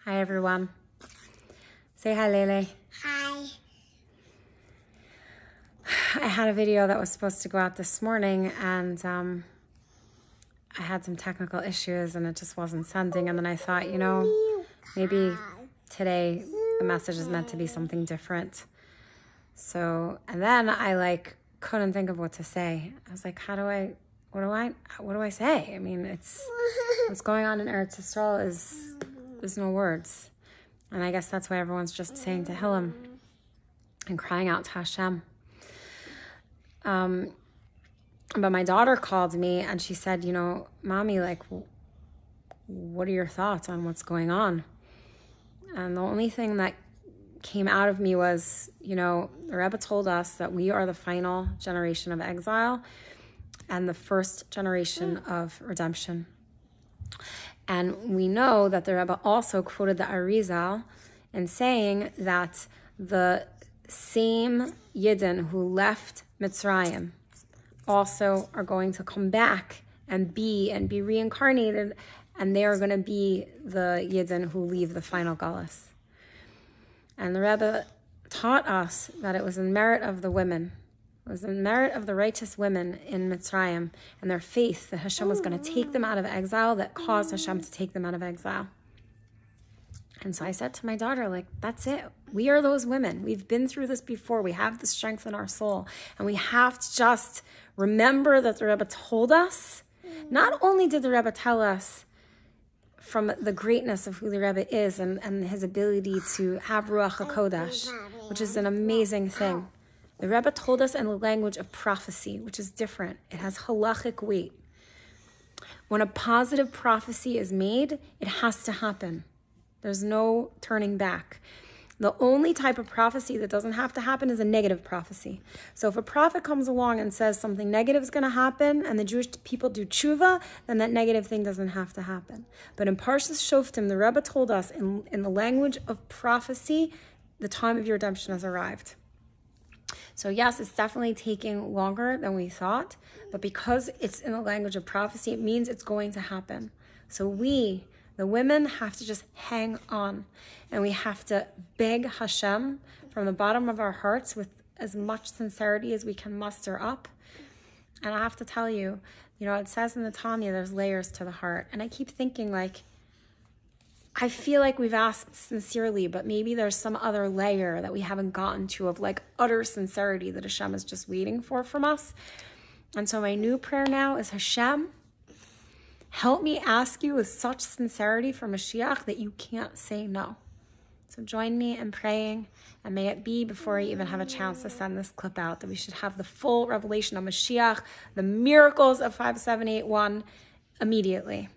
Hi, everyone. Say hi, Lele. Hi. I had a video that was supposed to go out this morning, and I had some technical issues, and it just wasn't sending. And then I thought, maybe today the message is meant to be something different. So, and then I couldn't think of what to say. I was like, what do I say? I mean, what's going on in Eretz Yisrael there's no words. And I guess that's why everyone's just saying Tehillim and crying out to Hashem. But my daughter called me and she said, Mommy, what are your thoughts on what's going on? And the only thing that came out of me was, the Rebbe told us that we are the final generation of exile and the first generation of redemption. And we know that the Rebbe also quoted the Arizal in saying that the same Yidden who left Mitzrayim also are going to come back and be reincarnated, and they are going to be the Yidden who leave the final Galus. And the Rebbe taught us that it was in merit of the women. It was in merit of the righteous women in Mitzrayim and their faith that Hashem was going to take them out of exile that caused Hashem to take them out of exile. And so I said to my daughter, that's it. We are those women. We've been through this before. We have the strength in our soul. And we have to just remember that the Rebbe told us. Not only did the Rebbe tell us from the greatness of who the Rebbe is and his ability to have Ruach HaKodesh, which is an amazing thing. The Rebbe told us in the language of prophecy, which is different. It has halachic weight. When a positive prophecy is made, it has to happen. There's no turning back. The only type of prophecy that doesn't have to happen is a negative prophecy. So if a prophet comes along and says something negative is going to happen and the Jewish people do tshuva, then that negative thing doesn't have to happen. But in Parshas Shoftim, the Rebbe told us in the language of prophecy, the time of your redemption has arrived. So yes, it's definitely taking longer than we thought, but because it's in the language of prophecy, it means it's going to happen. So we, the women, have to just hang on, and we have to beg Hashem from the bottom of our hearts with as much sincerity as we can muster up. And I have to tell you, it says in the Tanya, there's layers to the heart. And I keep thinking, I feel like we've asked sincerely, but maybe there's some other layer that we haven't gotten to of utter sincerity that Hashem is just waiting for from us. And so my new prayer now is, Hashem, help me ask you with such sincerity for Mashiach that you can't say no. So join me in praying, and may it be before I even have a chance to send this clip out, that we should have the full revelation of Mashiach, the miracles of 5781 immediately.